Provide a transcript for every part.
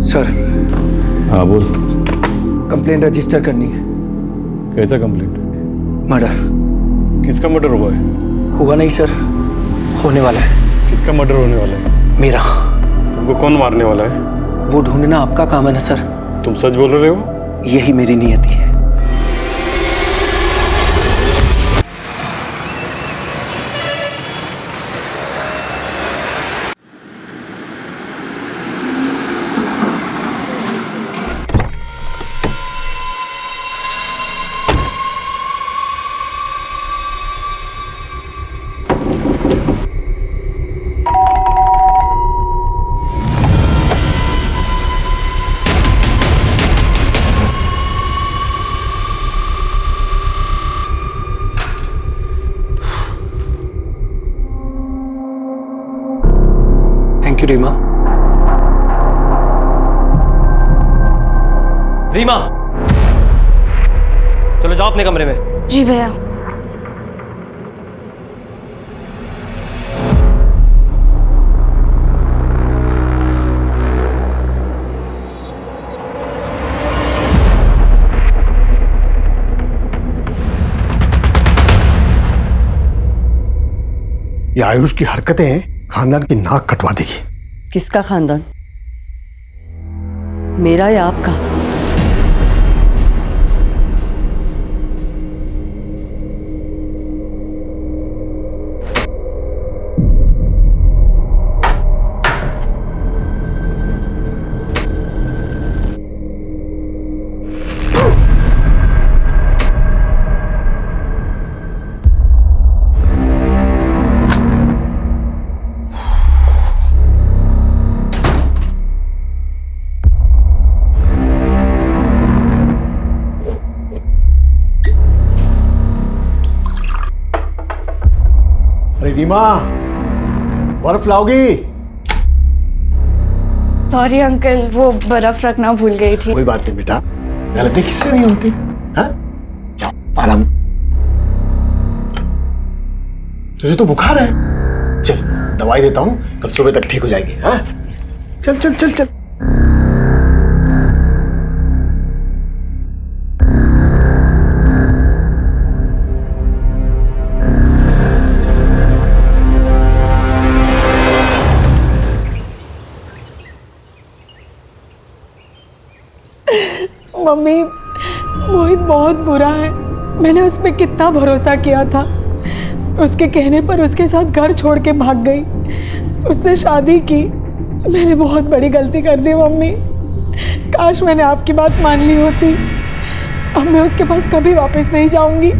Sir. हाँ बोल। Complaint register करनी है। कैसा कंप्लेंट? मर्डर। किसका मर्डर हुआ है? हुआ नहीं सर, होने वाला है। किसका मर्डर होने वाला है? मेरा। तुमको कौन मारने वाला है? वो ढूंढना आपका काम है ना सर। तुम सच बोल रहे हो? यही मेरी नियति है। Thank you Reema. रीमा, चलो जाओ अपने कमरे में। जी भैया। ये आयुष की हरकतें खानदान की नाक कटवा देगी। किसका खानदान? मेरा या आपका? अरे रीमा, बर्फ लाओगी? सॉरी अंकल, वो बर्फ रखना भूल गई थी। कोई बात नहीं बेटा, गलती किससे नहीं होती। हाँ? जाओ आराम। तुझे तो बुखार है, चल दवाई देता हूँ, कल सुबह तक ठीक हो जाएगी। हाँ? चल चल चल चल। मम्मी, मोहित बहुत बुरा है। मैंने उस पर कितना भरोसा किया था। उसके कहने पर उसके साथ घर छोड़ के भाग गई, उससे शादी की। मैंने बहुत बड़ी गलती कर दी मम्मी। काश मैंने आपकी बात मान ली होती। अब मैं उसके पास कभी वापस नहीं जाऊंगी।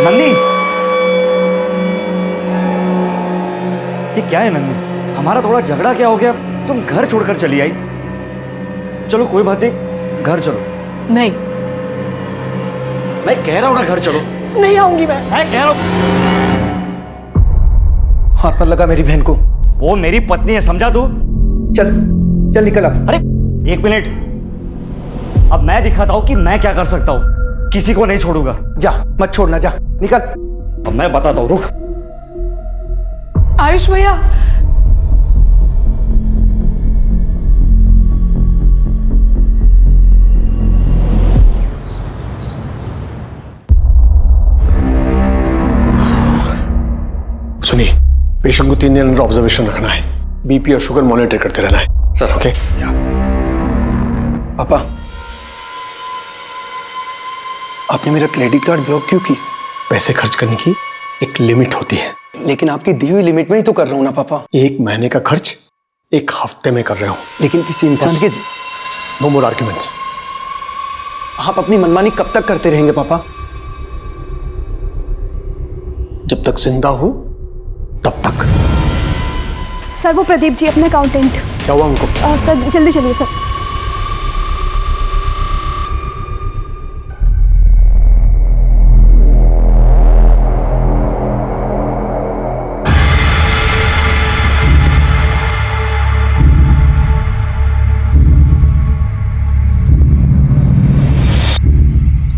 नन्नी, ये क्या है नन्नी? हमारा थोड़ा झगड़ा क्या हो गया, तुम घर छोड़कर चली आई? चलो कोई बात नहीं, घर चलो। नहीं, मैं कह रहा हूं ना घर चलो। नहीं आऊंगी मैं कह रहा हूं। हाथ मत लगा मेरी बहन को। वो मेरी पत्नी है, समझा तू? चल चल निकल अब। अरे एक मिनट, अब मैं दिखाता हूं कि मैं क्या कर सकता हूं। किसी को नहीं छोड़ूंगा। जा, मत छोड़ना, जा निकल। अब मैं बताता हूं, रुक। आयुष भैया, सुनिए, पेशेंट को 3 दिन अंडर ऑब्जर्वेशन रखना है। बीपी और शुगर मॉनिटर करते रहना है सर। ओके या पापा, आपने मेरा क्रेडिट कार्ड ब्लॉक क्यों की? पैसे खर्च करने की एक लिमिट होती है। लेकिन आपकी दी हुई लिमिट में ही तो कर रहा हूं ना पापा। 1 महीने का खर्च 1 हफ्ते में कर रहे हो। लेकिन किसी इंसान के नो मोर आर्ग्यूमेंट्स। आप अपनी मनमानी कब तक करते रहेंगे पापा? जब तक जिंदा हूं तब तक। सर, वो प्रदीप जी अपने अकाउंटेंट। क्या हुआ उनको? सर जल्दी चलिए सर।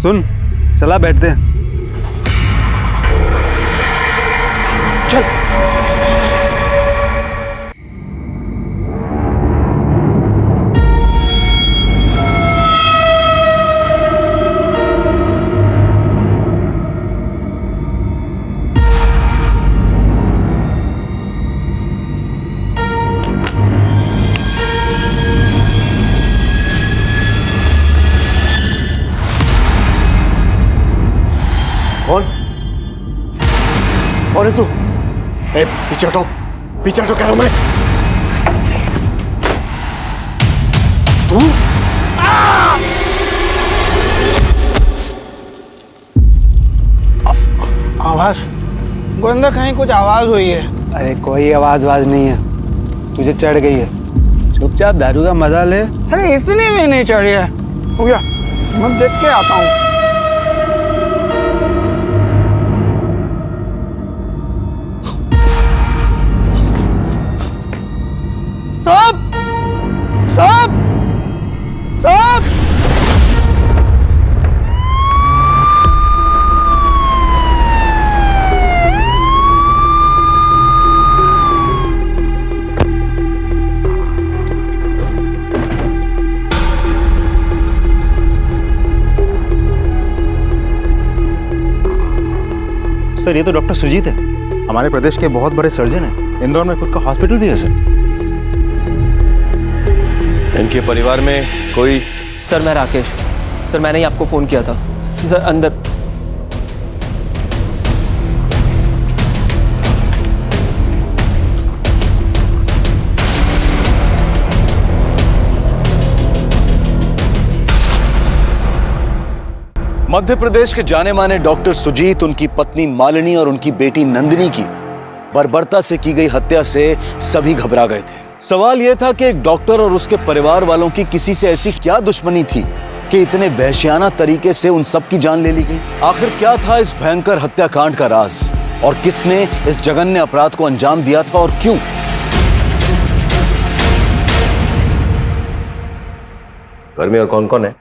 सुन, चला बैठते हैं। कौन है तू? ए, पीछे हटो, पीछे हटो कह रहा हूं मैं। तू? आवाज गोविंदा, कहीं कुछ आवाज हुई है? अरे कोई आवाज नहीं है, तुझे चढ़ गई है। चुपचाप दारू का मजा ले। अरे इतनी भी नहीं चढ़ी है। हो गया, मैं देख के आता हूँ। सब सब सब सर ये तो डॉक्टर सुजीत है, हमारे प्रदेश के बहुत बड़े सर्जन हैं। इंदौर में खुद का हॉस्पिटल भी है सर। इनके परिवार में कोई? सर मैं राकेश, सर मैंने ही आपको फ़ोन किया था। सर अंदर। मध्य प्रदेश के जाने माने डॉक्टर सुजीत, उनकी पत्नी मालिनी और उनकी बेटी नंदिनी की बर्बरता से की गई हत्या से सभी घबरा गए थे। सवाल यह था कि एक डॉक्टर और उसके परिवार वालों की किसी से ऐसी क्या दुश्मनी थी कि इतने वहशियाना तरीके से उन सब की जान ले ली गई। आखिर क्या था इस भयंकर हत्याकांड का राज और किसने इस जघन्य अपराध को अंजाम दिया था और क्यों? घर में और कौन कौन है?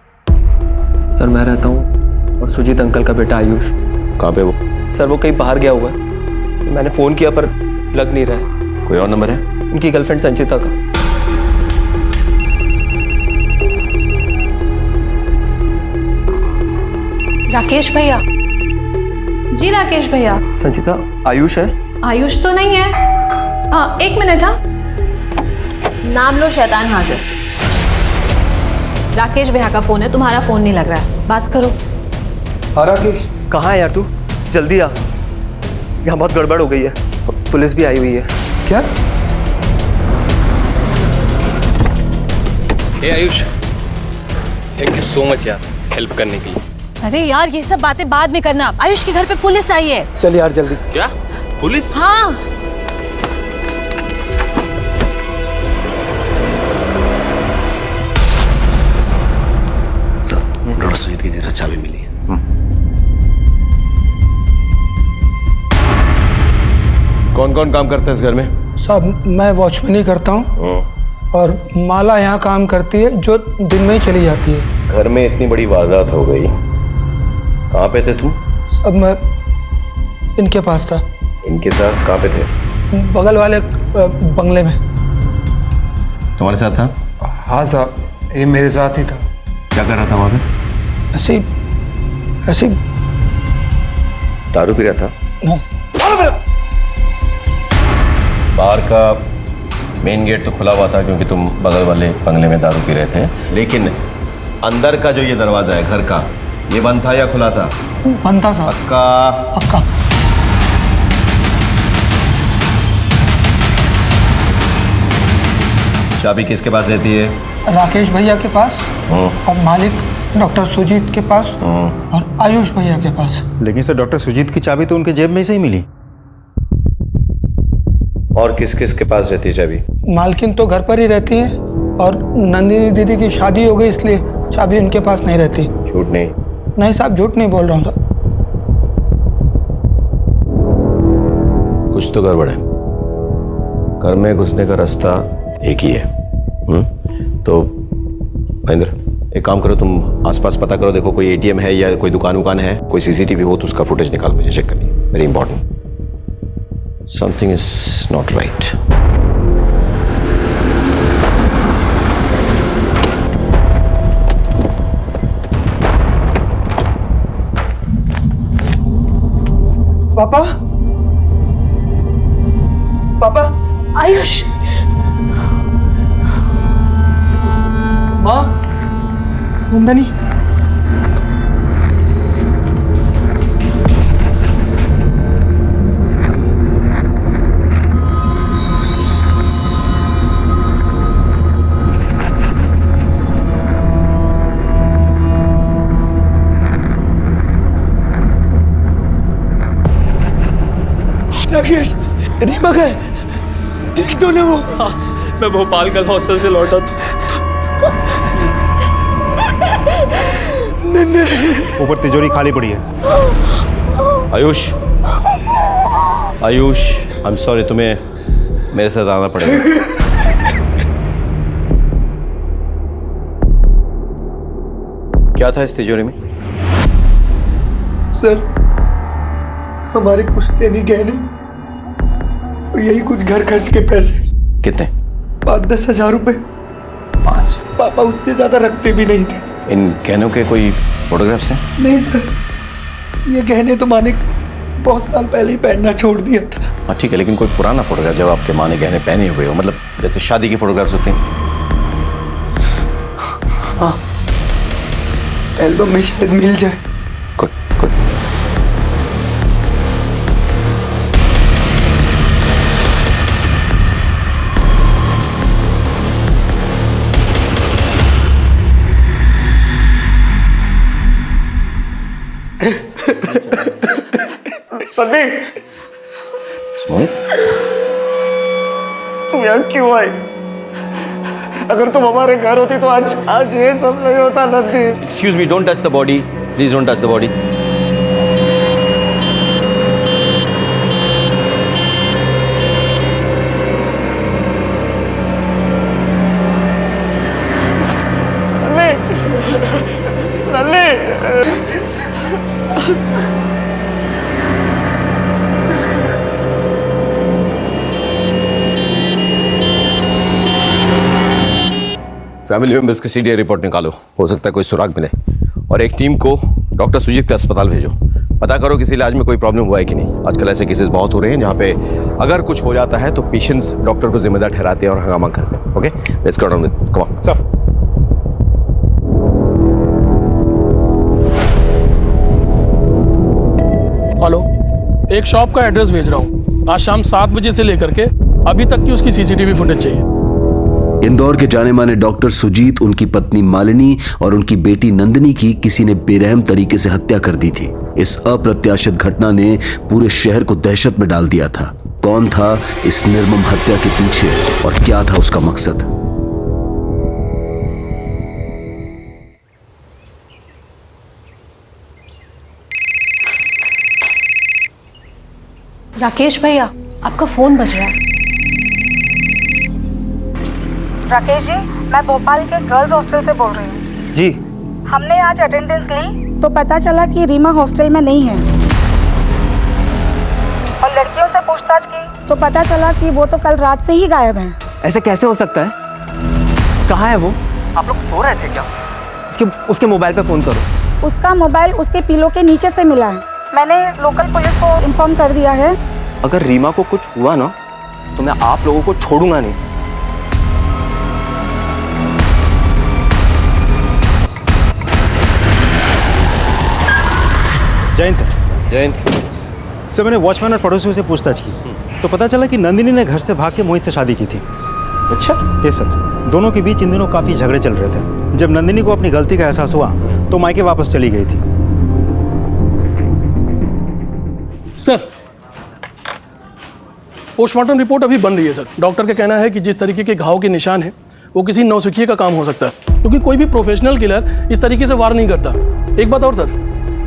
सर मैं रहता हूँ और सुजीत अंकल का बेटा आयुष। कहाँ पे वो? सर वो कहीं बाहर गया हुआ है, मैंने फ़ोन किया पर लग नहीं रहा है। कोई और नंबर है? उनकी गर्लफ्रेंड संचिता का। राकेश भैया। जी राकेश भैया। संचिता, आयुष है? आयुष तो नहीं है। हाँ एक मिनट। हाँ नाम लो, शैतान हाजिर। राकेश भैया का फोन है, तुम्हारा फोन नहीं लग रहा है, बात करो। हाँ राकेश। कहाँ है यार तू? जल्दी आ, यहाँ बहुत गड़बड़ हो गई है, पुलिस भी आई हुई है। क्या? Hey Ayush, thank you so much यार हेल्प करने के लिए। अरे यार ये सब बातें बाद में करना, आयुष के घर पे पुलिस आई है। चल यार जल्दी। क्या पुलिस? हाँ डॉक्टर सुजीत की तरह चाबी मिली है। कौन कौन काम करते हैं इस घर में? साहब मैं वॉचमैन ही करता हूँ और माला यहाँ काम करती है जो दिन में ही चली जाती है। घर में इतनी बड़ी वारदात हो गई, कहाँ पे थे तुम? अब मैं इनके पास था। इनके साथ कहाँ पे थे? बगल वाले बंगले में। तुम्हारे साथ था? हाँ साहब, ये मेरे साथ ही था। क्या कर रहा था वहाँ पे? ऐसे दारू पी रहा था? नहीं। बाहर का मेन गेट तो खुला हुआ था क्योंकि तुम बगल वाले बंगले में दारू पी रहे थे, लेकिन अंदर का जो ये दरवाजा है घर का, ये बंद था या खुला था? बंद था साहब। पक्का? पक्का। चाबी किसके पास रहती है? राकेश भैया के पास और मालिक डॉक्टर सुजीत के पास और आयुष भैया के पास। लेकिन सर डॉक्टर सुजीत की चाबी तो उनके जेब में से ही मिली। और किस किस के पास रहती है चाबी? मालकिन तो घर पर ही रहती है और नंदिनी दीदी की शादी हो गई इसलिए चाबी उनके पास नहीं रहती। झूठ नहीं? नहीं साहब झूठ नहीं बोल रहा हूँ साहब। कुछ तो गड़बड़ है। घर में घुसने का रास्ता एक ही है। तो महेंद्र एक काम करो, तुम आसपास पता करो, देखो कोई एटीएम है या कोई दुकान वुकान है, कोई सीसीटीवी हो तो उसका फुटेज निकाल मुझे चेक करनी, very important. Something is not right. पापा, पापा। आयुष। माँ, नंदनी। राकेश, रीमा का है, ठीक तो ना वो? हाँ, मैं भोपाल कल हॉस्टल से लौटा तो ऊपर तिजोरी खाली पड़ी है। Ayush, Ayush, I am sorry, तुम्हें मेरे साथ आना पड़ेगा। क्या था इस तिजोरी में? सर, हमारे पुश्तैनी गहने और यही कुछ घर खर्च के पैसे। कितने? 5-10 हज़ार रुपए। पापा उससे ज्यादा रखते भी नहीं थे। इन गहनों के कोई फोटोग्राफ्स हैं? नहीं सर, ये गहने तो माँ ने बहुत साल पहले ही पहनना छोड़ दिया था। हाँ ठीक है, लेकिन कोई पुराना फोटोग्राफ जब आपके माँ ने गहने पहने हुए हो, मतलब जैसे शादी की फोटोग्राफ्स होती हैं। हाँ, एल्बम में शायद मिल जाए। Good good. संदीप, मोहित, तुम यहाँ क्यों आई? अगर तुम हमारे घर होती तो आज ये सब नहीं होता Nandi. Excuse me, don't touch the body, please don't touch the body. Family members की सीडीआई रिपोर्ट निकालो, हो सकता है कोई सुराग मिले। और एक टीम को डॉक्टर सुजीत के अस्पताल भेजो, पता करो किसी इलाज में कोई प्रॉब्लम हुआ है कि नहीं। आजकल ऐसे केसेस बहुत हो रहे हैं जहाँ पे अगर कुछ हो जाता है तो पेशेंट्स डॉक्टर को जिम्मेदार ठहराते हैं और हंगामा करते हैं। Okay, let's go down with, come on sir. Hello, एक शॉप का एड्रेस भेज रहा हूँ। आज शाम 7 बजे से लेकर के अभी तक की उसकी सीसीटीवी फुटेज चाहिए। इंदौर के जाने माने डॉक्टर सुजीत, उनकी पत्नी मालिनी और उनकी बेटी नंदिनी की किसी ने बेरहम तरीके से हत्या कर दी थी। इस अप्रत्याशित घटना ने पूरे शहर को दहशत में डाल दिया था। कौन था इस निर्मम हत्या के पीछे और क्या था उसका मकसद? राकेश भैया, आपका फोन बज रहा है। राकेश जी, मैं भोपाल के गर्ल्स हॉस्टल से बोल रही हूँ। जी। हमने आज अटेंडेंस ली तो पता चला कि रीमा हॉस्टल में नहीं है, और लड़कियों से पूछताछ की तो पता चला कि वो तो कल रात से ही गायब है। ऐसे कैसे हो सकता है? कहाँ है वो? आप लोग सो रहे थे क्या? उसके मोबाइल पे फोन करो। उसका मोबाइल उसके पिलो के नीचे से मिला है। मैंने लोकल पुलिस को इन्फॉर्म कर दिया है। अगर रीमा को कुछ हुआ ना तो मैं आप लोगों को छोड़ूंगा नहीं। जैन सर। जैन सर, मैंने वॉचमैन और पड़ोसियों से पूछताछ की तो पता चला कि नंदिनी ने घर से भाग के मोहित से शादी की थी। अच्छा? ये सर, दोनों के बीच इन दिनों काफ़ी झगड़े चल रहे थे। जब नंदिनी को अपनी गलती का एहसास हुआ तो मायके वापस चली गई थी। सर, पोस्टमार्टम रिपोर्ट अभी बन रही है सर। डॉक्टर का कहना है कि जिस तरीके के घाव के निशान हैं वो किसी नौसिखिए का काम हो सकता है, क्योंकि कोई भी प्रोफेशनल किलर इस तरीके से वार नहीं करता। एक बात और सर,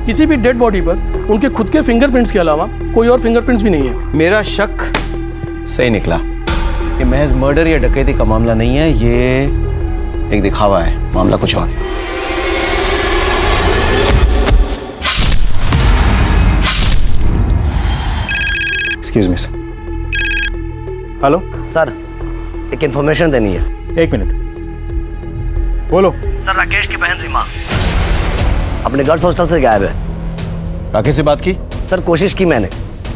किसी भी डेड बॉडी पर उनके खुद के फिंगरप्रिंट्स के अलावा कोई और फिंगरप्रिंट्स भी नहीं है। मेरा शक सही निकला। ये महज मर्डर या डकैती का मामला नहीं है, ये एक दिखावा है, मामला कुछ और। Excuse me sir. Hello sir, एक इंफॉर्मेशन देनी है। एक मिनट, बोलो। सर, राकेश की बहन रीमा अपने गर्ल्स हॉस्टल से गायब है। राकेश से बात की? सर, कोशिश की मैंने,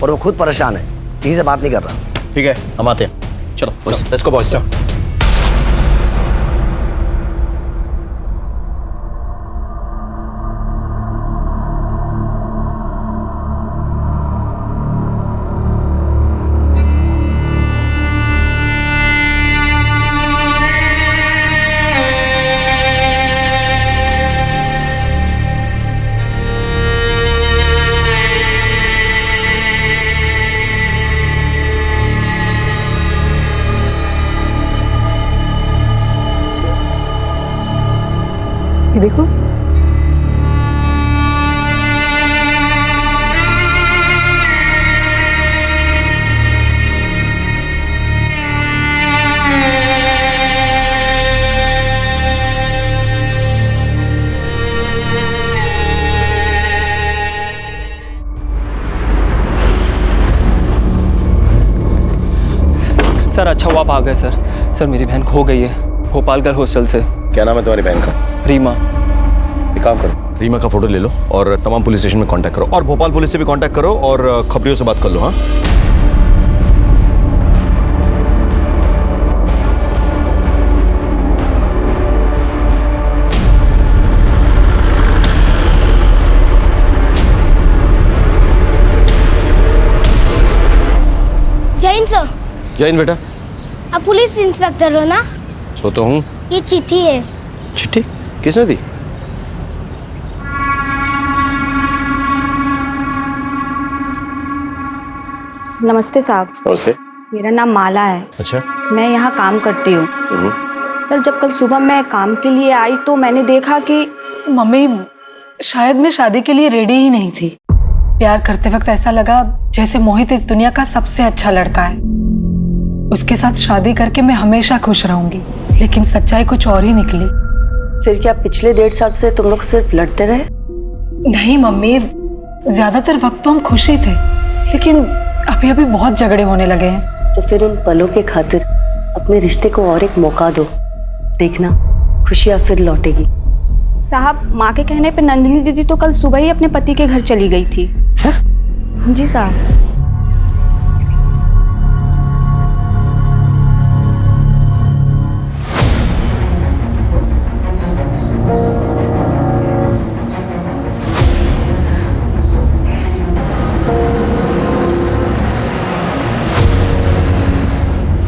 और वो खुद परेशान है, किसी से बात नहीं कर रहा। ठीक है, हम आते हैं। चलो लेट्स गो बॉयज। देखो। सर अच्छा हुआ आप आ गए सर। सर मेरी बहन खो गई है भोपालगढ़ हॉस्टल से। क्या नाम है तुम्हारी बहन का? रीमा। एक काम करो, रीमा का फोटो ले लो और तमाम पुलिस स्टेशन में कांटेक्ट करो और भोपाल पुलिस से भी कांटेक्ट करो और खबरियों से बात कर लो। हाँ जैन सर। जैन बेटा। आप पुलिस इंस्पेक्टर हो ना? सो तो हूँ। ये चिट्ठी है। चिट्ठी किसने दी? नमस्ते साहब। नमस्ते। मेरा नाम माला है। अच्छा। मैं यहाँ काम करती हूँ। सर जब कल सुबह मैं काम के लिए आई तो मैंने देखा कि मम्मी शायद मैं शादी के लिए रेडी ही नहीं थी। प्यार करते वक्त ऐसा लगा जैसे मोहित इस दुनिया का सबसे अच्छा लड़का है। उसके साथ शादी करके मैं हमेशा खुश रहूंगी, लेकिन सच्चाई कुछ और ही निकली। फिर क्या पिछले 1.5 साल से तुम लोग सिर्फ लड़ते रहे? नहीं मम्मी, ज्यादातर वक्त तो हम खुश ही थे, लेकिन अभी अभी बहुत झगड़े होने लगे हैं। तो फिर उन पलों के खातिर अपने रिश्ते को और एक मौका दो, देखना खुशियाँ फिर लौटेगी। साहब माँ के कहने पे नंदिनी दीदी तो कल सुबह ही अपने पति के घर चली गई थी। जी साहब।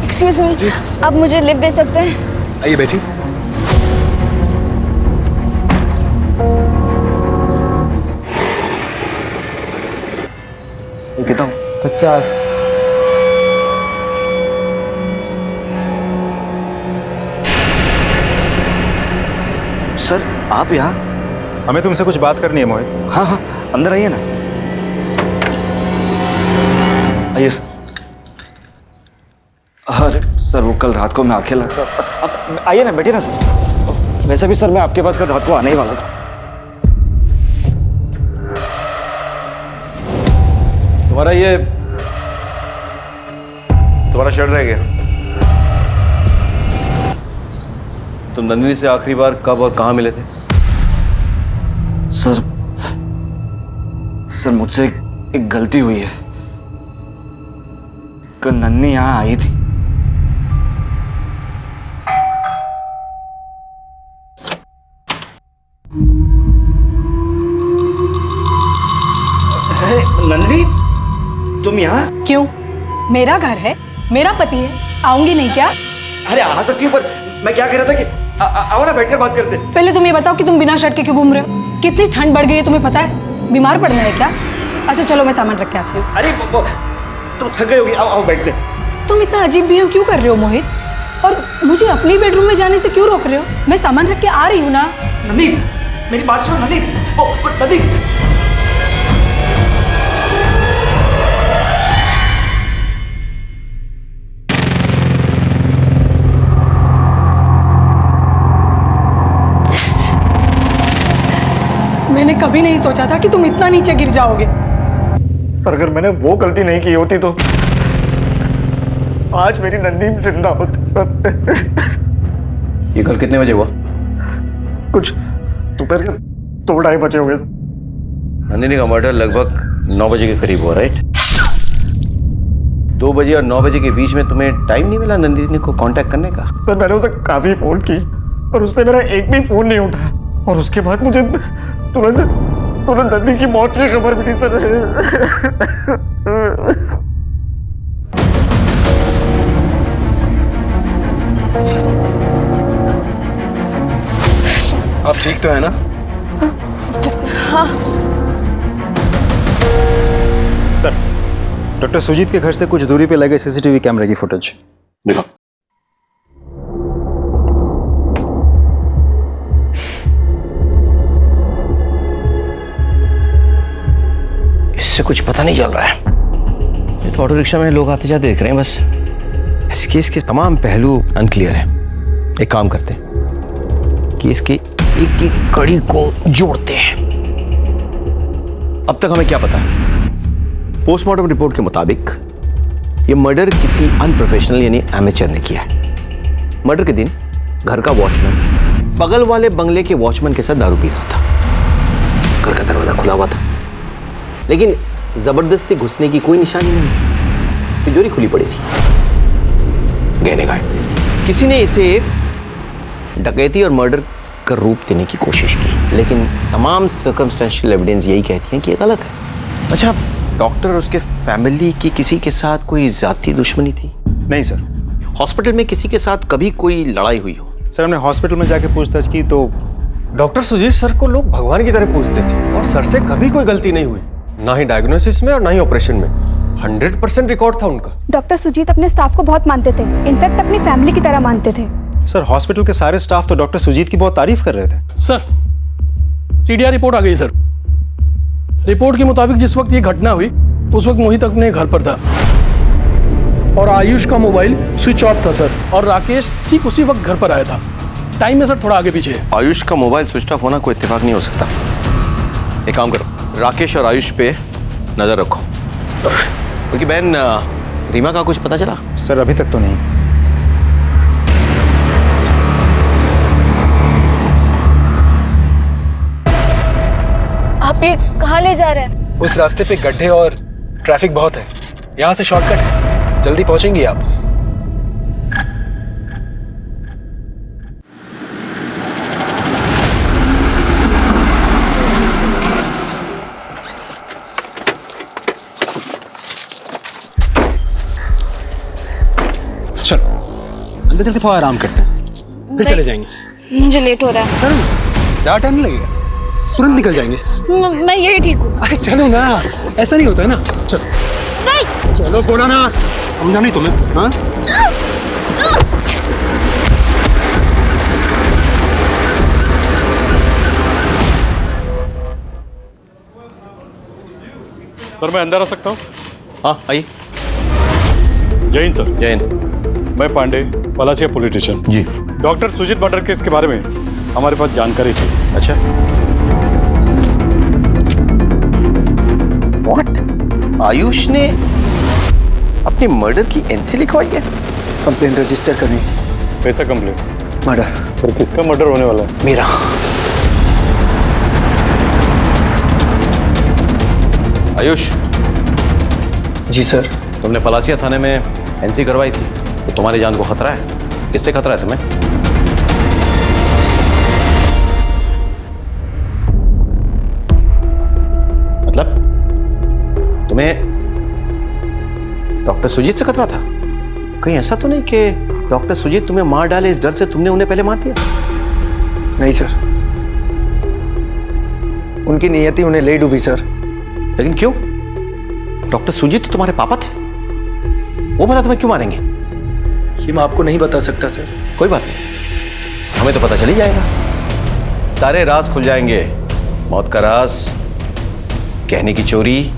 एक्सक्यूज मी, आप मुझे लिफ्ट दे सकते हैं? आइए बैठिए। कितना? 50। सर आप यहाँ? हमें तुमसे कुछ बात करनी है मोहित। हाँ हाँ अंदर आइए ना। आइए सर। अरे सर वो कल रात को मैं अकेला था। अब आइए ना, बैठिए ना सर। वैसे भी सर मैं आपके पास कल रात को आने ही वाला था। तुम्हारा शर्ट रह गया। तुम नंदिनी से आखिरी बार कब और कहां मिले थे? सर मुझसे एक गलती हुई है। कल नन्नी यहाँ आई थी। नंदिनी तुम यहाँ? क्यों? मेरा घर है, मेरा पति है, आऊंगी नहीं क्या? अरे आ सकती हूँ, पर मैं क्या कह रहा था कि आओ ना बैठकर बात करते। पहले तुम ये बताओ कि तुम बिना शर्ट के क्यों घूम रहे हो? कितनी ठंड बढ़ गई है तुम्हें पता है? बीमार पड़ना है क्या? अच्छा चलो मैं सामान रख के आती हूँ। अरे तुम थक गई होगी, आओ बैठते। तुम इतना अजीब बिहेव क्यों कर रहे हो मोहित? और मुझे अपनी बेडरूम में जाने से क्यों रोक रहे हो? मैं सामान रख के आ रही हूँ ना। नंदी मेरी बात सुनो। नंदी नंदी मैंने कभी नहीं सोचा था कि तुम इतना नीचे गिर जाओगे। सर अगर मैंने वो गलती नहीं की होती तो आज मेरी नंदी जिंदा होती। सर ये कल कितने बजे हुआ? कुछ दोपहर के 2-2:30 बजे हुए। नंदिनी का मर्डर लगभग 9 बजे के करीब हुआ, राइट? 2 बजे और 9 बजे के बीच में तुम्हें टाइम नहीं मिला नंदिनी को कांटेक्ट करने का? सर मैंने उसे काफी फोन की पर उसने मेरा एक भी फोन नहीं उठाया और उसके बाद मुझे तुरंत नंदी की मौत की खबर मिली। सर आप ठीक तो है ना? हाँ। सर डॉक्टर सुजीत के घर से कुछ दूरी पे लगे सीसीटीवी कैमरे की फुटेज देखो। से कुछ पता नहीं चल रहा है। ये तो ऑटो रिक्शा में लोग आते जाते देख रहे हैं बस। इस केस के तमाम पहलू अनक्लियर हैं। एक काम करते हैं कि इसकी एक एक कड़ी को जोड़ते हैं। अब तक हमें क्या पता है? पोस्टमार्टम रिपोर्ट के मुताबिक ये मर्डर किसी अनप्रोफेशनल यानी एमेचर ने किया है। मर्डर के दिन घर का वॉचमैन बगल वाले बंगले के वॉचमैन के साथ दारू पी रहा था। घर का दरवाजा खुला हुआ था, लेकिन जबरदस्ती घुसने की कोई निशानी नहीं। तिजोरी खुली पड़ी थी, गहने गायब थे। किसी ने इसे डकैती और मर्डर का रूप देने की कोशिश की, लेकिन तमाम सर्कमस्टेंशियल एविडेंस यही कहती हैं कि ये गलत है। अच्छा, डॉक्टर और उसके फैमिली की किसी के साथ कोई जाती दुश्मनी थी? नहीं सर। हॉस्पिटल में किसी के साथ कभी कोई लड़ाई हुई हो? सर हमने हॉस्पिटल में जाके पूछताछ की तो डॉक्टर सुजीत सर को लोग भगवान की तरह पूछते थे और सर से कभी कोई गलती नहीं हुई, ना ही डायग्नोसिस में और ना ही ऑपरेशन में। 100% रिकॉर्ड था उनका। डॉक्टर सुजीत अपने स्टाफ को बहुत मानते थे, इनफैक्ट अपनी फैमिली की तरह मानते थे। सर हॉस्पिटल के सारे स्टाफ तो डॉक्टर सुजीत की बहुत तारीफ कर रहे थे। सर सीडीआर रिपोर्ट आ गई सर। रिपोर्ट के मुताबिक जिस वक्त ये घटना हुई उस वक्त मोहित अपने घर पर था और आयुष का मोबाइल स्विच ऑफ था सर, और राकेश ठीक उसी वक्त घर पर आया था। टाइम में सर थोड़ा आगे पीछे है। आयुष का मोबाइल स्विच ऑफ होना कोई इत्तेफाक नहीं हो सकता। एक काम करो, राकेश और आयुष पे नजर रखो। उनकी बहन रीमा का कुछ पता चला? सर अभी तक तो नहीं। आप ये कहाँ ले जा रहे हैं? उस रास्ते पे गड्ढे और ट्रैफिक बहुत है, यहाँ से शॉर्टकट है, जल्दी पहुंचेंगी आप। चलो अंदर चल के थोड़ा आराम करते हैं, फिर चले जाएंगे। मुझे लेट हो रहा है। ज्यादा टाइम नहीं लगेगा, तुरंत निकल जाएंगे। मैं यही ठीक हूँ। अरे चलो ना, ऐसा नहीं होता है ना। चलो नहीं, चलो बोला ना, समझा नहीं तुम्हें? हाँ सर मैं अंदर आ सकता हूँ? हाँ आइए। जय हिंद सर। जय हिंद। मैं पांडे, पलाशिया पुलिस स्टेशन। जी। डॉक्टर सुजीत मर्डर केस के बारे में हमारे पास जानकारी थी। अच्छा, व्हाट? आयुष ने अपने मर्डर की एनसी लिखवाई है? कंप्लेन रजिस्टर करनी। कैसा कंप्लेन? मर्डर। फिर किसका मर्डर होने वाला है? मेरा। आयुष। जी सर। तुमने पलासिया थाने में एनसी करवाई थी, तो तुम्हारी जान को खतरा है। किससे खतरा है तुम्हें? मतलब तुम्हें डॉक्टर सुजीत से खतरा था? कहीं ऐसा तो नहीं कि डॉक्टर सुजीत तुम्हें मार डाले, इस डर से तुमने उन्हें पहले मार दिया? नहीं सर, उनकी नियति उन्हें ले डूबी सर। लेकिन क्यों? डॉक्टर सुजीत तो तुम्हारे पापा थे, वो भला तुम्हें क्यों मारेंगे? ये मैं आपको नहीं बता सकता सर। कोई बात नहीं, हमें तो पता चल ही जाएगा। सारे राज खुल जाएंगे। मौत का राज, कहने की चोरी,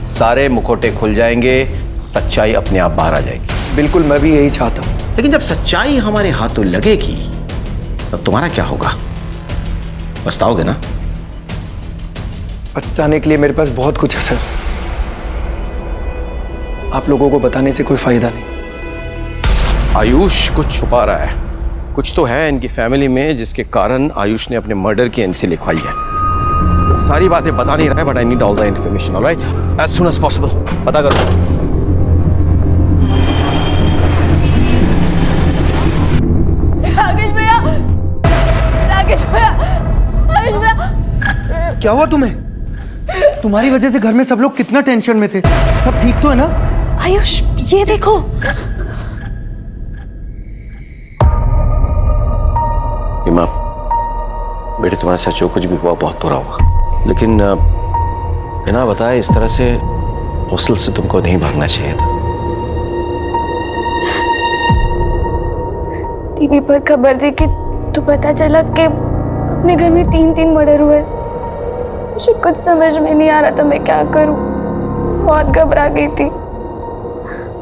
सारे मुखौटे खुल जाएंगे, सच्चाई अपने आप बाहर आ जाएगी। बिल्कुल, मैं भी यही चाहता हूं। लेकिन जब सच्चाई हमारे हाथों लगेगी तब तुम्हारा क्या होगा? पछताओगे ना? पछताने के लिए मेरे पास बहुत कुछ है सर। आप लोगों को बताने से कोई फायदा नहीं। आयुष कुछ छुपा रहा है। कुछ तो है इनकी फैमिली में जिसके कारण आयुष ने अपने मर्डर की एनसी लिखवाई है। सारी बातें बता नहीं रहा है, but I need all the information. Alright, as soon as possible पता करो। राकेश भैया, राकेश भैया, राकेश भैया। क्या हुआ तुम्हें? तुम्हारी वजह से घर में सब लोग कितना टेंशन में थे। सब ठीक तो है ना? आयुष, ये देखो। रीमा, बेटे तुम्हारे साथ जो कुछ भी हुआ बहुत बुरा हुआ, लेकिन बिना बताए इस तरह से हॉस्टल से तुमको नहीं भागना चाहिए था। टीवी पर खबर देखी तो पता चला कि अपने घर में 3 मर्डर हुए। मुझे कुछ समझ में नहीं आ रहा था मैं क्या करूं। बहुत घबरा गई थी।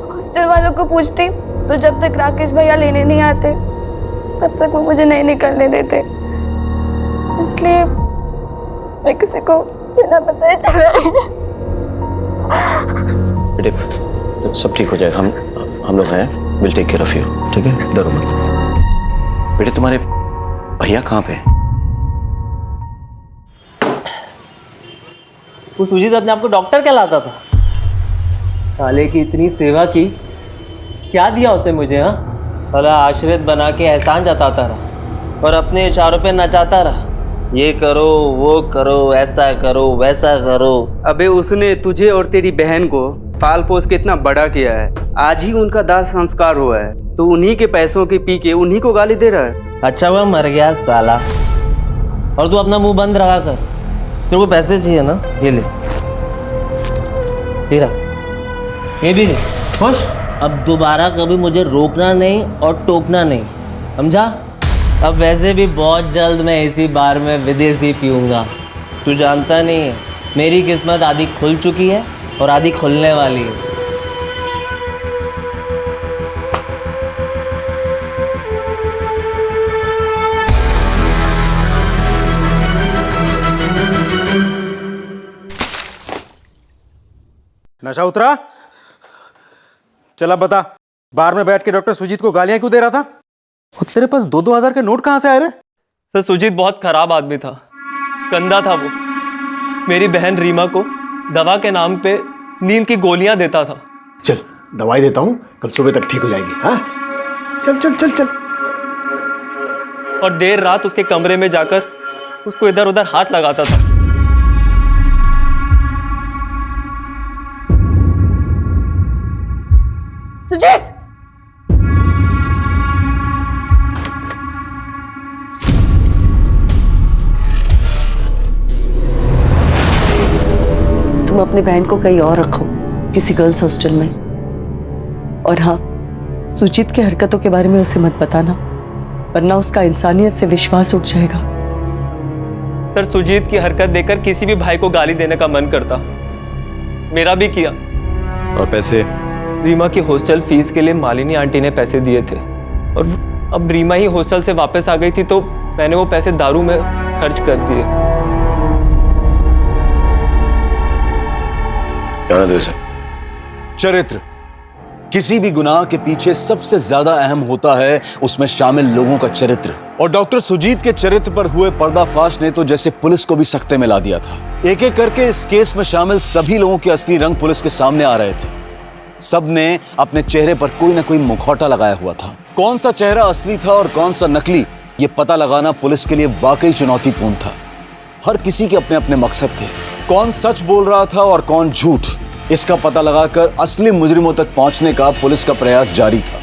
हॉस्टल वालों को पूछती तो जब तक राकेश भैया लेने नहीं आते तब तक वो मुझे नहीं निकलने देते, इसलिए मैं किसी को बिना बताए चला गया। बेटे तो सब ठीक हो जाएगा, हम लोग हैं, will take care of you, ठीक है, डरो मत। बेटे तुम्हारे भैया कहाँ पे? वो सुजीत अपने आप को डॉक्टर कहलाता था। साले की इतनी सेवा की, क्या दिया उसने मुझे? हाँ, भला आश्रित बना के एहसान जताता रहा और अपने इशारों पे नचाता रहा, ये करो वो करो, ऐसा करो वैसा करो। अबे उसने तुझे और तेरी बहन को पाल पोस के इतना बड़ा किया है, आज ही उनका दाह संस्कार हुआ है, तो उन्हीं के पैसों के पी के उन्हीं को गाली दे रहा है। अच्छा हुआ मर गया साला। और तू अपना मुंह बंद रखा कर, तेरे को पैसे चाहिए ना, ये ले, तेरा ये भी ले, खुश। अब दोबारा कभी मुझे रोकना नहीं और टोकना नहीं, समझा? अब वैसे भी बहुत जल्द मैं इसी बार में विदेशी पीऊँगा। तू जानता नहीं है, मेरी किस्मत आधी खुल चुकी है और आधी खुलने वाली है। नशा उतरा? चला बता, बार में बैठ के डॉक्टर सुजीत को गालियां क्यों दे रहा था? और तेरे पास 2-2 हजार के नोट कहां से आए रे? सर सुजीत बहुत खराब आदमी था, गंदा था वो। मेरी बहन रीमा को दवा के नाम पे नींद की गोलियां देता था। चल दवाई देता हूँ, कल सुबह तक ठीक हो जाएगी। हाँ चल चल चल चल। और देर रात उसके कमरे में जाकर उसको इधर उधर हाथ लगाता था। सुजीत! तुम अपनी बहन को कहीं और रखो, किसी गर्ल्स हॉस्टल में। और हाँ, सुजीत की हरकतों के बारे में उसे मत बताना, वरना उसका इंसानियत से विश्वास उठ जाएगा। सर सुजीत की हरकत देखकर किसी भी भाई को गाली देने का मन करता, मेरा भी किया। और पैसे? रीमा की हॉस्टल फीस के लिए मालिनी आंटी ने पैसे दिए थे, और अब रीमा ही हॉस्टल से वापस आ गई थी तो मैंने वो पैसे दारू में खर्च कर दिए। चरित्र किसी भी गुनाह के पीछे सबसे ज्यादा अहम होता है उसमें शामिल लोगों का चरित्र। और डॉक्टर सुजीत के चरित्र पर हुए पर्दाफाश ने तो जैसे पुलिस को भी सख्ते में ला दिया था। एक एक करके इस केस में शामिल सभी लोगों के असली रंग पुलिस के सामने आ रहे थे। सब ने अपने चेहरे पर कोई ना कोई मुखौटा लगाया हुआ था। कौन सा चेहरा असली था और कौन सा नकली, ये पता लगाना पुलिस के लिए वाकई चुनौतीपूर्ण था। हर किसी के अपने अपने मकसद थे, कौन सच बोल रहा था और कौन झूठ, इसका पता लगाकर असली मुजरिमों तक पहुंचने का पुलिस का प्रयास जारी था।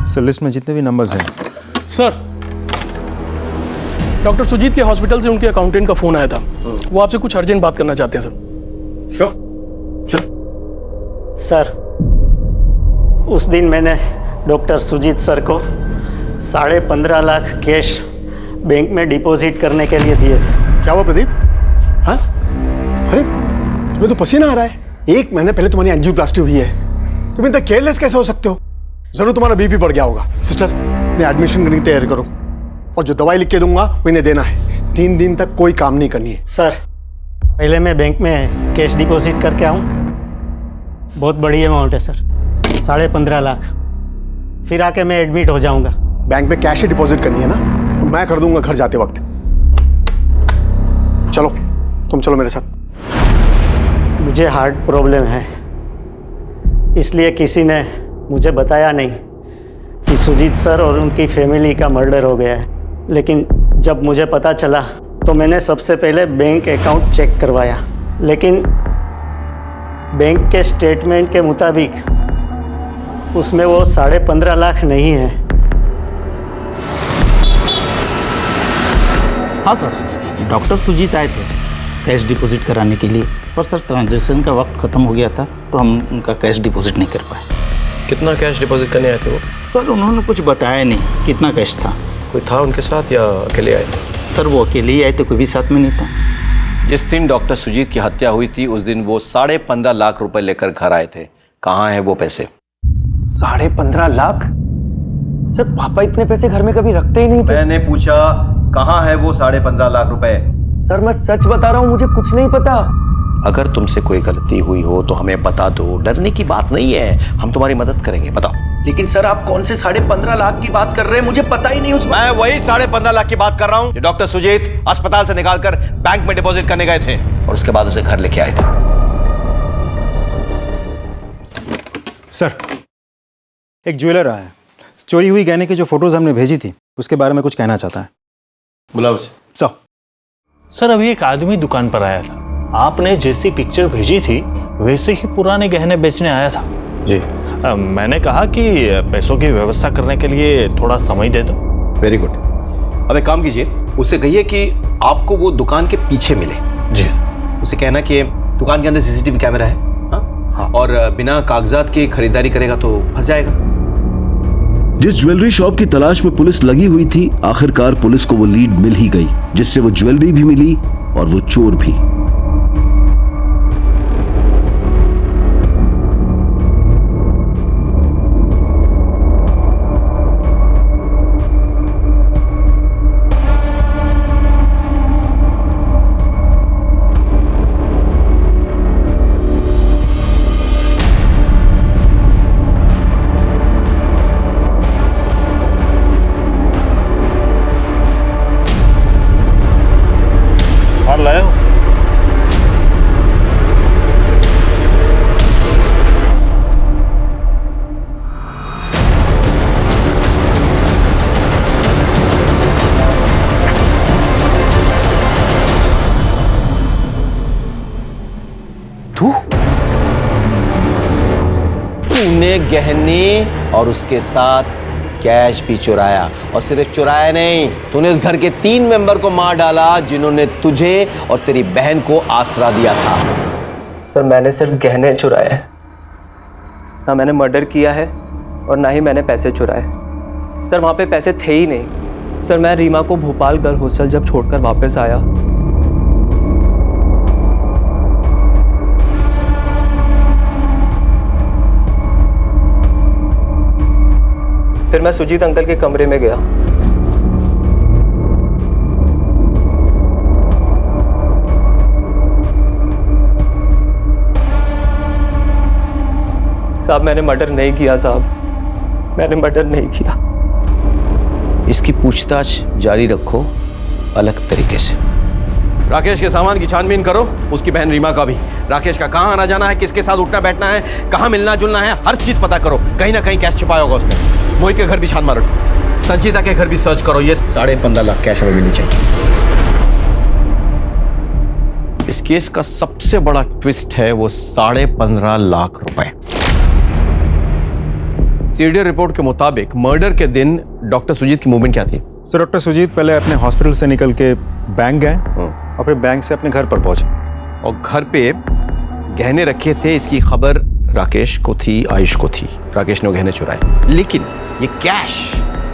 सर लिस्ट में जितने भी नंबर्स हैं। सर डॉक्टर सुजीत के हॉस्पिटल से उनके अकाउंटेंट का फोन आया था, वो आपसे कुछ अर्जेंट बात करना चाहते हैं सर। सर उस दिन मैंने डॉक्टर सुजीत सर को 15.5 लाख कैश बैंक में डिपॉजिट करने के लिए दिए थे। क्या हुआ प्रदीप? हाँ अरे तुम्हें तो पसीना आ रहा है, 1 महीने पहले तुम्हारी एंजियोप्लास्टी हुई है, तुम इतना केयरलेस कैसे हो सकते हो? जरूर तुम्हारा बीपी बढ़ गया होगा। सिस्टर इन्हें एडमिशन करने की तैयारी करो, और जो दवाई लिख के दूंगा वो इन्हें देना है। 3 दिन तक कोई काम नहीं करनी है। सर पहले मैं बैंक में कैश डिपॉजिट करके आऊँ, बहुत बड़ी अमाउंट है सर, 15.5 लाख, फिर आके मैं एडमिट हो जाऊंगा। बैंक में कैश ही डिपॉजिट करनी है ना, तो मैं कर दूंगा घर जाते वक्त। चलो तुम चलो मेरे साथ। मुझे हार्ट प्रॉब्लम है, इसलिए किसी ने मुझे बताया नहीं कि सुजीत सर और उनकी फैमिली का मर्डर हो गया है। लेकिन जब मुझे पता चला तो मैंने सबसे पहले बैंक अकाउंट चेक करवाया, लेकिन बैंक के स्टेटमेंट के मुताबिक उसमें वो 15.5 लाख नहीं है। हाँ सर, डॉक्टर सुजीत आए थे कैश डिपॉजिट कराने के लिए। पर सर ट्रांजैक्शन का वक्त ख़त्म हो गया था तो हम उनका कैश डिपॉजिट नहीं कर पाए। कितना कैश डिपॉजिट करने आए थे वो? सर उन्होंने कुछ बताया नहीं कितना कैश था। कोई था उनके साथ या अकेले आए थे? सर वो अकेले ही आए थे, कोई भी साथ में नहीं था। जिस दिन डॉक्टर सुजीत की हत्या हुई थी उस दिन वो 15.5 लाख रुपए लेकर घर आए थे। कहाँ है वो पैसे? 15.5 लाख? सर पापा इतने पैसे घर में कभी रखते ही नहीं थे। मैंने पूछा कहाँ है वो 15.5 लाख रुपए? सर मैं सच बता रहा हूँ, मुझे कुछ नहीं पता। अगर तुमसे कोई गलती हुई हो तो हमें बता दो, डरने की बात नहीं है, हम तुम्हारी मदद करेंगे। बताओ। लेकिन सर आप कौन से 15.5 लाख की बात कर रहे हैं? मुझे पता ही नहीं। मैं वही 15.5 लाख की बात कर रहा हूँ जो डॉक्टर सुजीत अस्पताल से निकालकर बैंक में डिपॉजिट करने गए थे और उसके बाद उसे घर लेके आए थे। सर एक ज्वेलर आया है, चोरी हुई गहने की जो फोटोज हमने भेजी थी उसके बारे में कुछ कहना चाहता है। बुलाओ उसे। सर अभी एक आदमी दुकान पर आया था, आपने जैसी पिक्चर भेजी थी वैसे ही पुराने गहने बेचने आया था जी। मैंने कहा कि पैसों की व्यवस्था करने के लिए थोड़ा समय दे दो। Very good. अब एक काम कीजिए, उससे कहिए कि आपको वो दुकान के पीछे मिले। जी। उसे कहना कि दुकान के अंदर सीसीटीवी कैमरा है। हाँ? और बिना कागजात की खरीदारी करेगा तो फंस जाएगा। जिस ज्वेलरी शॉप की तलाश में पुलिस लगी हुई थी, आखिरकार पुलिस को वो लीड मिल ही गई, जिससे वो ज्वेलरी भी मिली और वो चोर भी। और लाए हो? तूने गहने और उसके साथ कैश भी चुराया, और सिर्फ चुराया नहीं, तूने उस घर के 3 मेंबर को मार डाला जिन्होंने तुझे और तेरी बहन को आसरा दिया था। सर मैंने सिर्फ गहने चुराए हैं, ना मैंने मर्डर किया है और ना ही मैंने पैसे चुराए। सर वहाँ पे पैसे थे ही नहीं। सर मैं रीमा को भोपाल गर्ल हॉस्टल जब छोड़कर वापस आया, फिर मैं सुजीत अंकल के कमरे में गया। साहब मैंने मर्डर नहीं किया साहब, मैंने मर्डर नहीं किया। इसकी पूछताछ जारी रखो अलग तरीके से। राकेश के सामान की छानबीन करो, उसकी बहन रीमा का भी। राकेश का कहाँ आना जाना है, किसके साथ उठना बैठना है, कहाँ मिलना जुलना है, हर चीज पता करो। कहीं ना कहीं कैश छिपाया होगा उसने। मोहित के घर भी छान मारो, संजीता के घर भी सर्च करो। ये 15.5 लाख कैश हमें मिलनी चाहिए। इस केस का सबसे बड़ा ट्विस्ट है वो 15.5 लाख रुपए। सीडीआर रिपोर्ट के मुताबिक मर्डर के दिन डॉक्टर सुजीत की मूवमेंट क्या थी? सर डॉक्टर सुजीत पहले अपने हॉस्पिटल से निकल के बैंक गए और फिर बैंक से अपने घर पर पहुंचे, और घर पे गहने रखे थे। इसकी खबर राकेश को थी, आयुष को थी। राकेश ने गहने चुराए, लेकिन ये कैश,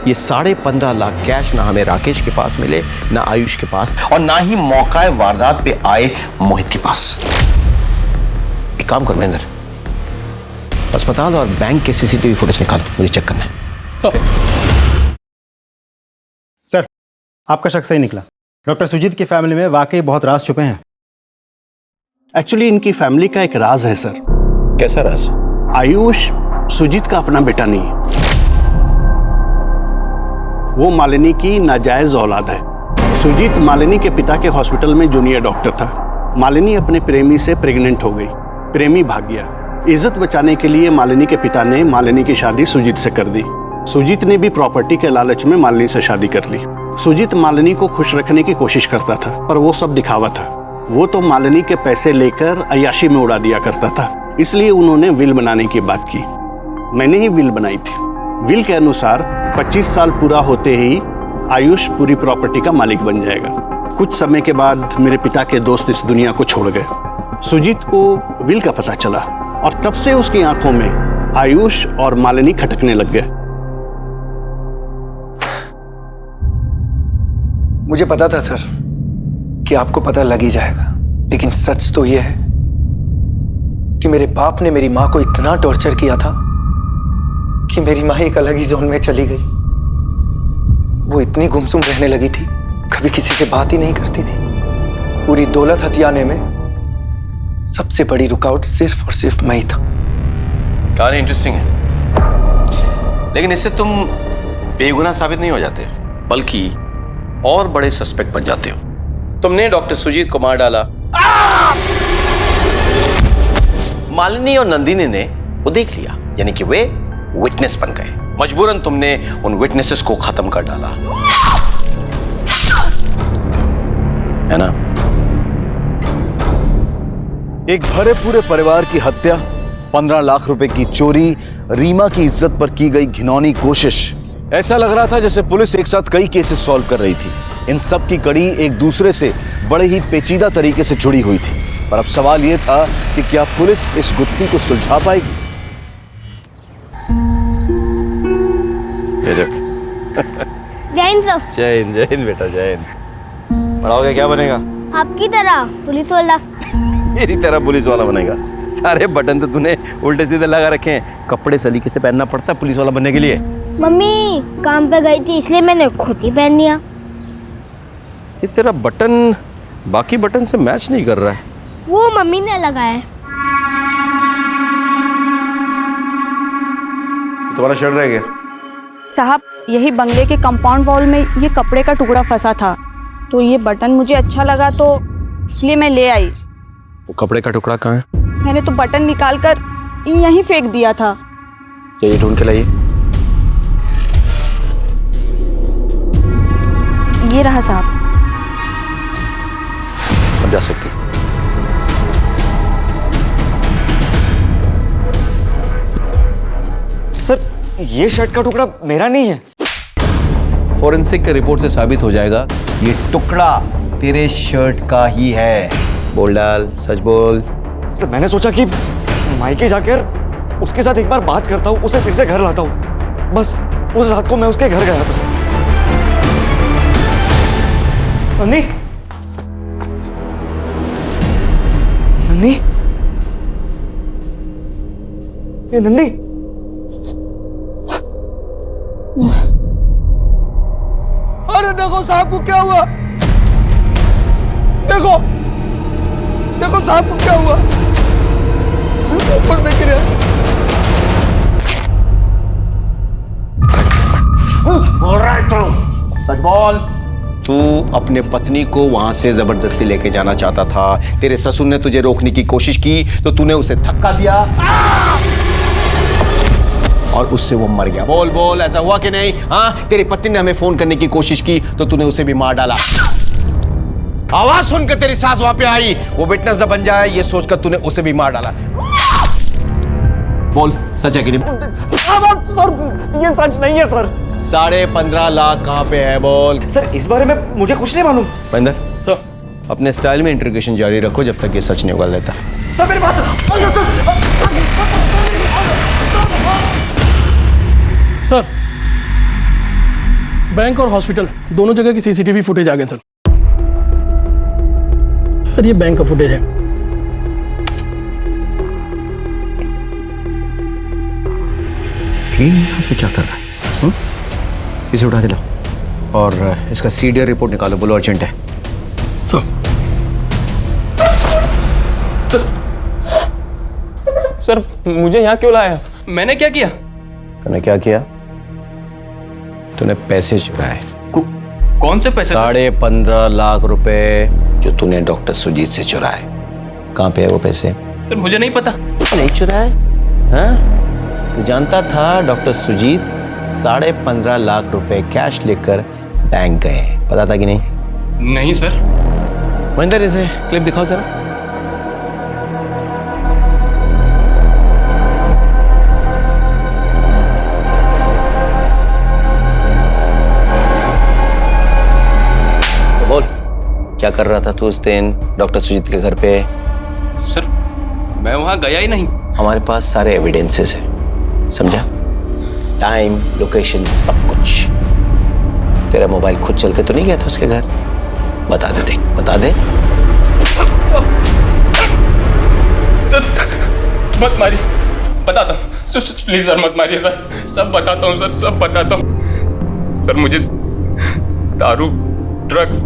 ये 15.5 लाख कैश ना हमें राकेश के पास मिले, ना आयुष के पास, और ना ही मौका वारदात पे आए मोहित के पास। एक काम करो महेंद्र, अस्पताल और बैंक के सीसीटीवी फुटेज निकालो, मुझे चेक करना है। सर आपका शक सही निकला। डॉक्टर सुजीत की फैमिली में वाकई बहुत राज छुपे हैं। एक्चुअली इनकी फैमिली का एक राज है सर। कैसा राज? आयुष सुजीत का अपना बेटा नहीं है, वो मालिनी की नाजायज औलाद है। सुजीत मालिनी के पिता के हॉस्पिटल में जूनियर डॉक्टर था। मालिनी अपने प्रेमी से प्रेग्नेंट हो गई, प्रेमी भाग गया। इज्जत बचाने के लिए मालिनी के पिता ने मालिनी की शादी सुजीत से कर दी। सुजीत ने भी प्रॉपर्टी के लालच में मालिनी से शादी कर ली। सुजीत मालिनी को खुश रखने की कोशिश करता था, पर वो सब दिखावा था। वो तो मालिनी के पैसे लेकर अय्याशी में उड़ा दिया करता था, इसलिए उन्होंने विल बनाने की बात की। मैंने ही विल बनाई थी। विल के अनुसार 25 साल पूरा होते ही आयुष पूरी प्रॉपर्टी का मालिक बन जाएगा। कुछ समय के बाद मेरे पिता के दोस्त इस दुनिया को छोड़ गए। सुजीत को विल का पता चला और तब से उसकी आंखों में आयुष और मालिनी खटकने लग गए। मुझे पता था सर कि आपको पता लग ही जाएगा, लेकिन सच तो यह है कि मेरे बाप ने मेरी मां को इतना टॉर्चर किया था कि मेरी मां एक अलग ही जोन में चली गई। वो इतनी गुमसुम रहने लगी थी, कभी किसी से बात ही नहीं करती थी। पूरी दौलत हथियाने में सबसे बड़ी रुकावट सिर्फ और सिर्फ मैं ही था। कहानी इंटरेस्टिंग है, लेकिन इससे तुम बेगुनाह साबित नहीं हो जाते, बल्कि और बड़े सस्पेक्ट बन जाते हो। तुमने डॉक्टर सुजीत को मार डाला, मालिनी और नंदिनी ने वो देख लिया, यानी कि वे विटनेस बन गए। मजबूरन तुमने उन विटनेसेस को खत्म कर डाला, है ना? एक भरे पूरे परिवार की हत्या, 15 लाख रुपए की चोरी, रीमा की इज्जत पर की गई घिनौनी कोशिश। ऐसा लग रहा था जैसे पुलिस एक साथ कई केसेस सॉल्व कर रही थी। इन सब की कड़ी एक दूसरे से बड़े ही पेचीदा तरीके से जुड़ी हुई थी। पर अब सवाल यह था कि क्या पुलिस इस गुत्थी को सुलझा पाएगी? जय हिंद सर। जय हिंद बेटा, जय हिंद। बड़ा हो गया क्या बनेगा? आपकी तरह पुलिस वाला। मेरी तरह पुलिस वाला बनेगा? सारे बटन तो तूने उल्टे सीधे लगा रखे हैं। कपड़े सलीके से पहनना पड़ता है पुलिस वाला बनने के लिए। मम्मी काम पे गई थी इसलिए मैंने खुद ही पहन लिया। ये तेरा बटन बाकी बटन से मैच नहीं कर रहा है। वो मम्मी ने लगाया है। तुम्हारा शर्ट रह गया? साहब यही बंगले के कंपाउंड वॉल में ये कपड़े का टुकड़ा फंसा था, तो ये बटन मुझे अच्छा लगा तो इसलिए मैं ले आई। वो कपड़े का टुकड़ा कहाँ है? मैंने तो बटन निकाल कर यहीं फेंक दिया था। ये ढूंढ के लाइए। ये रहा साहब। अब जा सकती। सर ये शर्ट का टुकड़ा मेरा नहीं है। फोरेंसिक के रिपोर्ट से साबित हो जाएगा ये टुकड़ा तेरे शर्ट का ही है। बोल डाल, सच बोल। सर मैंने सोचा कि मायके जाकर उसके साथ एक बार बात करता हूँ, उसे फिर से घर लाता हूँ। बस उस रात को मैं उसके घर गया था। नन्नी, नन्नी, ये नन्नी, अरे देखो साहब को क्या हुआ, देखो देखो साहब को क्या हुआ, ऊपर देख रहे। बोल रहा है तू, सच बोल। तू अपने पत्नी को वहां से जबरदस्ती लेके जाना चाहता था। तेरे ससुर ने तुझे रोकने की कोशिश की तो तूने उसे धक्का दिया और उससे वो मर गया। बोल बोल, ऐसा हुआ कि नहीं? हाँ, तेरी पत्नी ने हमें फोन करने की कोशिश की तो तूने उसे भी मार डाला। आवाज सुनकर तेरी सास वहां पे आई, वो विटनेस न बन जाए ये सोचकर तूने उसे भी मार डाला। बोल, सच है कि नहीं? सर ये सच नहीं है सर। 15.5 लाख कहाँ पे है? बोल। सर इस बारे में मुझे कुछ नहीं मालूम। महेंद्र सर, अपने स्टाइल में इंट्रोगेशन जारी रखो जब तक ये सच नहीं उगल लेता। सर मेरी बात। सर बैंक और हॉस्पिटल दोनों जगह की सीसीटीवी फुटेज आ गए सर। सर ये बैंक का फुटेज है। यहाँ पे क्या कर रहा है? इसे उठा के लाओ और इसका सीडीआर रिपोर्ट निकालो। बोलो अर्जेंट है। सर मुझे यहाँ क्यों लाया? मैंने क्या किया? तूने क्या किया? तूने पैसे चुराए। कौन से पैसे? 15.5 लाख रुपए जो तूने डॉक्टर सुजीत से चुराए। कहाँ पे है वो पैसे? सर मुझे नहीं पता। नहीं चुराए? हाँ? तू जानता था डॉक्टर सुजीत 15.5 लाख रुपए कैश लेकर बैंक गए, पता था कि नहीं? नहीं सर। महेंद्र इसे क्लिप दिखाओ जरा। बोल, क्या कर रहा था तू उस दिन डॉक्टर सुजीत के घर पे? सर मैं वहां गया ही नहीं। हमारे पास सारे एविडेंसेस हैं, समझा? टाइम, लोकेशन, सब कुछ। तेरा मोबाइल खुद चल के तो नहीं गया था उसके घर? बता दे, देख बता दे। सर मत मारिए, बताता हूँ प्लीज सर, मत मारिए सर, सब बताता हूँ सर, सब बताता हूँ सर। मुझे दारू, ड्रग्स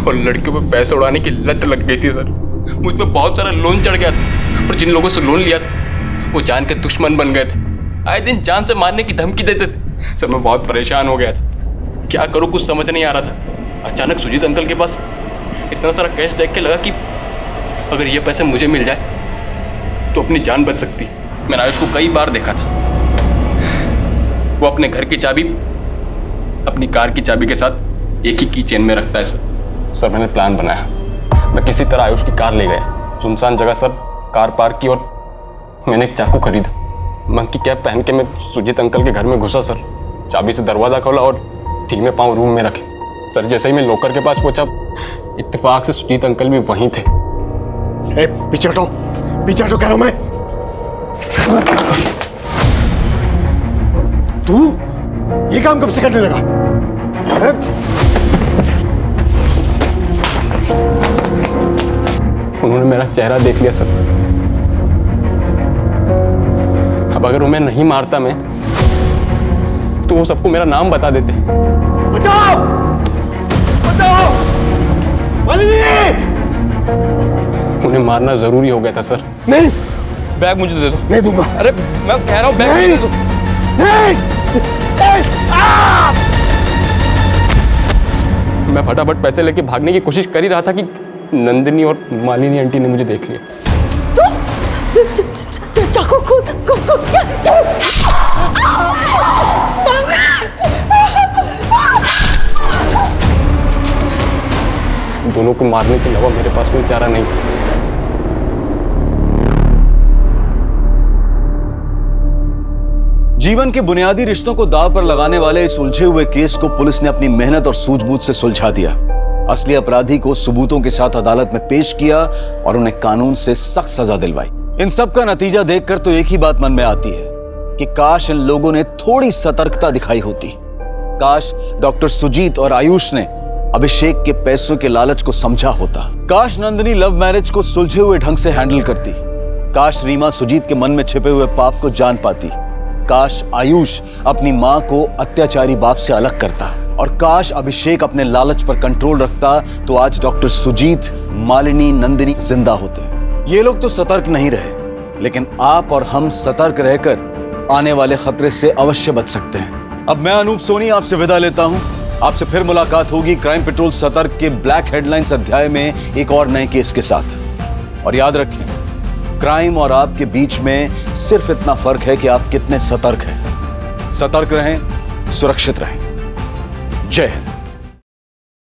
और लड़कियों पे पैसे उड़ाने की लत लग गई थी सर। मुझ पर बहुत सारा लोन चढ़ गया था और जिन लोगों से लोन लिया था वो जान के दुश्मन बन गए थे, आए दिन जान से मारने की धमकी देते थे सर। मैं बहुत परेशान हो गया था, क्या करूँ कुछ समझ नहीं आ रहा था। अचानक सुजीत अंकल के पास इतना सारा कैश देख के लगा कि अगर ये पैसे मुझे मिल जाए तो अपनी जान बच सकती। मैंने आयुष को कई बार देखा था, वो अपने घर की चाबी अपनी कार की चाबी के साथ एक ही की चेन में रखता है सर। मैंने प्लान बनाया, मैं किसी तरह आयुष की कार ले गया, सुनसान जगह सर कार पार्क की और मैंने एक चाकू खरीदा। मंकी कैप पहन के मैं सुजीत अंकल के घर में घुसा सर, चाबी से दरवाजा खोला और धीमे पांव रूम में रखे सर। जैसे ही मैं लॉकर के पास पहुंचा, इत्तेफाक से सुजीत अंकल भी वहीं थे। पीछे हटो, पीछे हटो कह रहा हूं मैं। तू ये काम कब से करने लगा? उन्होंने मेरा चेहरा देख लिया सर। अब अगर उन्हें नहीं मारता मैं तो वो सबको मेरा नाम बता देते। बचाओ! बचाओ! उन्हें मारना जरूरी हो गया था सर। नहीं, बैग मुझे दे दो। नहीं दूंगा। अरे मैं कह रहा हूँ बैग मुझे दे दो। मैं फटाफट पैसे लेके भागने की कोशिश कर ही रहा था कि नंदिनी और मालिनी आंटी ने मुझे देख लिया। चाकू दोनों को मारने के अलावा मेरे पास कोई चारा नहीं था। जीवन के बुनियादी रिश्तों को दांव पर लगाने वाले इस उलझे हुए केस को पुलिस ने अपनी मेहनत और सूझबूझ से सुलझा दिया। असली अपराधी को सबूतों के साथ अदालत में पेश किया और उन्हें कानून से सख्त सजा दिलवाई। इन सब का नतीजा देखकर तो एक ही बात मन में आती है कि काश इन लोगों ने थोड़ी सतर्कता दिखाई होती। काश डॉक्टर सुजीत और आयुष ने अभिषेक के पैसों के लालच को समझा होता। काश नंदिनी लव मैरिज को सुलझे हुए ढंग से हैंडल करती। काश रीमा सुजीत के मन में छिपे हुए पाप को जान पाती। काश आयुष अपनी मां को अत्याचारी बाप से अलग करता और काश अभिषेक अपने लालच पर कंट्रोल रखता तो आज डॉक्टर सुजीत, मालिनी, नंदिनी जिंदा होते। ये लोग तो सतर्क नहीं रहे, लेकिन आप और हम सतर्क रहकर आने वाले खतरे से अवश्य बच सकते हैं। अब मैं अनूप सोनी आपसे विदा लेता हूं। आपसे फिर मुलाकात होगी क्राइम पेट्रोल सतर्क के ब्लैक हेडलाइंस अध्याय में एक और नए केस के साथ। और याद रखें, क्राइम और आपके बीच में सिर्फ इतना फर्क है कि आप कितने सतर्क हैं। सतर्क रहें, सुरक्षित रहें। जय हिंद।